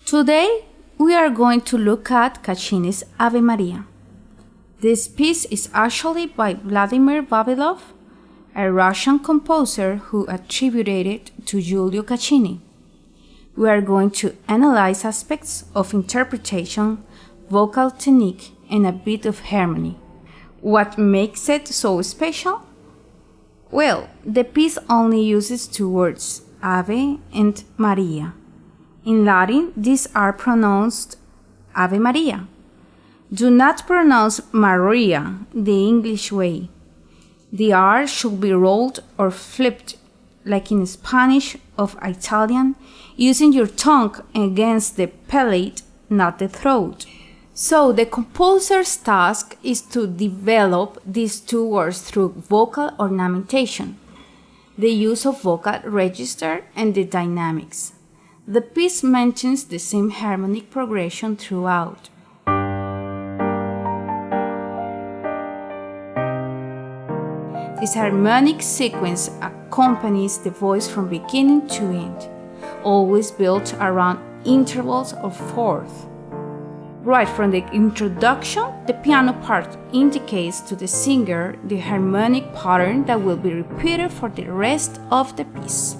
Today, we are going to look at Caccini's Ave Maria. This piece is actually by Vladimir Vavilov, a Russian composer who attributed it to Giulio Caccini. We are going to analyze aspects of interpretation, vocal technique, and a bit of harmony. What makes it so special? Well, the piece only uses two words, Ave and Maria. In Latin, these are pronounced Ave Maria. Do not pronounce Maria the English way. The R should be rolled or flipped, like in Spanish or Italian, using your tongue against the palate, not the throat. So the composer's task is to develop these two words through vocal ornamentation, the use of vocal register, and the dynamics. The piece mentions the same harmonic progression throughout. This harmonic sequence accompanies the voice from beginning to end, always built around intervals of fourths. Right from the introduction, the piano part indicates to the singer the harmonic pattern that will be repeated for the rest of the piece.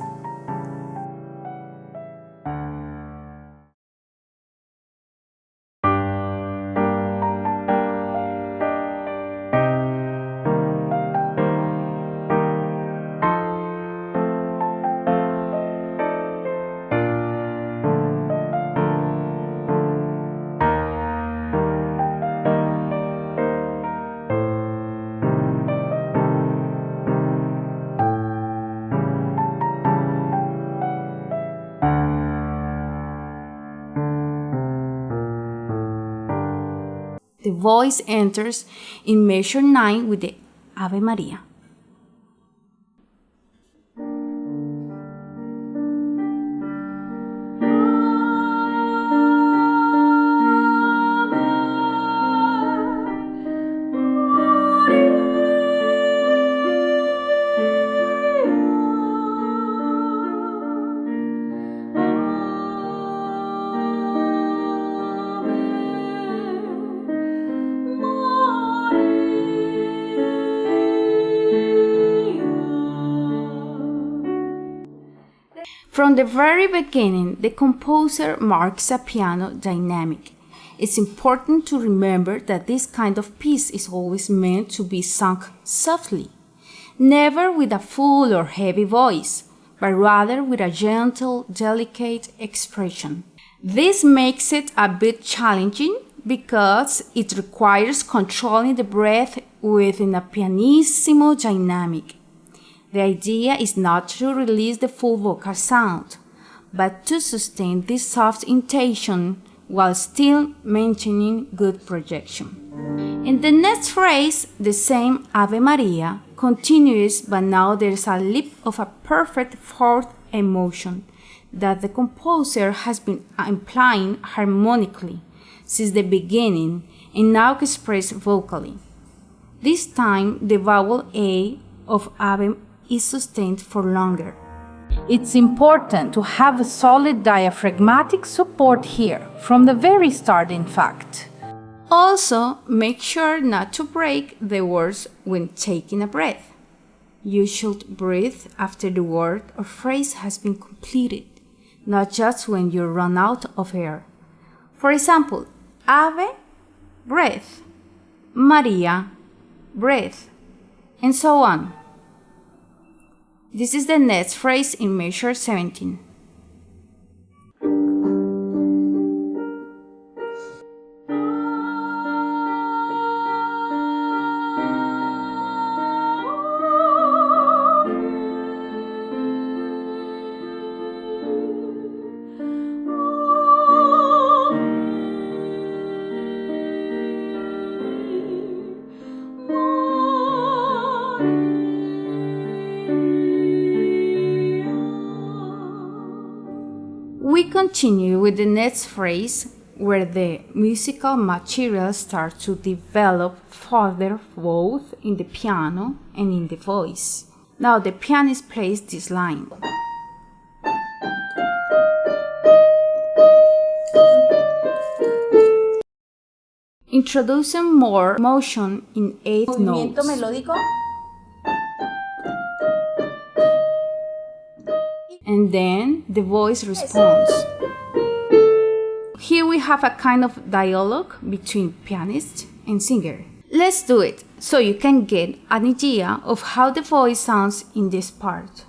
The voice enters in measure 9 with the Ave Maria. From the very beginning, the composer marks a piano dynamic. It's important to remember that this kind of piece is always meant to be sung softly, never with a full or heavy voice, but rather with a gentle, delicate expression. This makes it a bit challenging because it requires controlling the breath within a pianissimo dynamic. The idea is not to release the full vocal sound, but to sustain this soft intonation while still maintaining good projection. In the next phrase, the same Ave Maria continues, but now there's a leap of a perfect fourth emotion that the composer has been implying harmonically since the beginning and now expressed vocally. This time, the vowel A of Ave is sustained for longer. It's important to have a solid diaphragmatic support here, from the very start in fact. Also, make sure not to break the words when taking a breath. You should breathe after the word or phrase has been completed, not just when you run out of air. For example, Ave, breath, Maria, breath, and so on. This is the next phrase in measure 17. We continue with the next phrase where the musical material starts to develop further both in the piano and in the voice. Now the pianist plays this line. introducing more motion in eighth notes. melódico. And then the voice responds. Here we have a kind of dialogue between pianist and singer. Let's do it so you can get an idea of how the voice sounds in this part.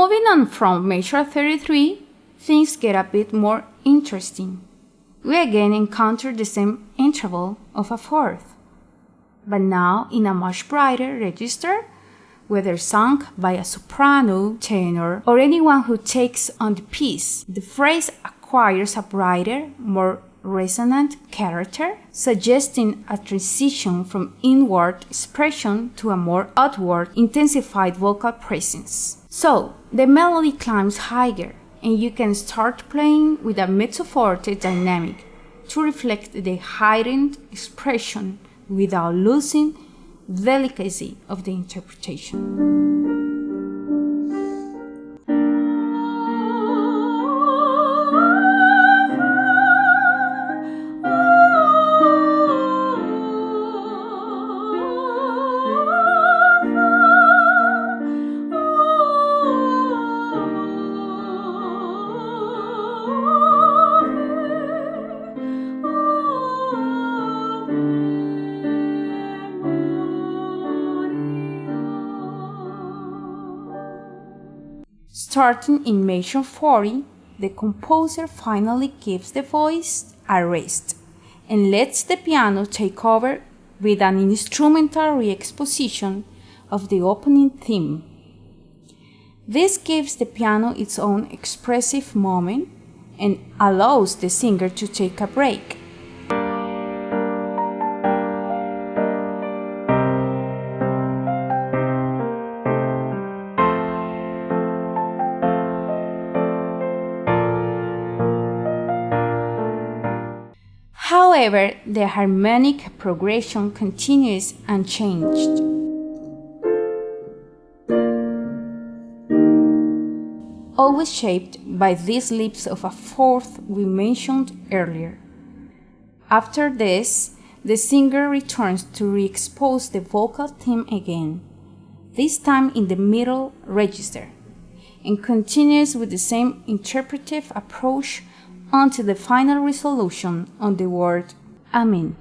Moving on from measure 33, things get a bit more interesting. We again encounter the same interval of a fourth, but now in a much brighter register, whether sung by a soprano, tenor, or anyone who takes on the piece. The phrase acquires a brighter, more resonant character, suggesting a transition from inward expression to a more outward, intensified vocal presence. So, the melody climbs higher, and you can start playing with a mezzo forte dynamic to reflect the heightened expression without losing the delicacy of the interpretation. Starting in measure 40, the composer finally gives the voice a rest and lets the piano take over with an instrumental re-exposition of the opening theme. This gives the piano its own expressive moment and allows the singer to take a break. However, the harmonic progression continues unchanged. Always shaped by these leaps of a fourth we mentioned earlier. After this, the singer returns to re-expose the vocal theme again, this time in the middle register, and continues with the same interpretive approach until the final resolution on the word Amen.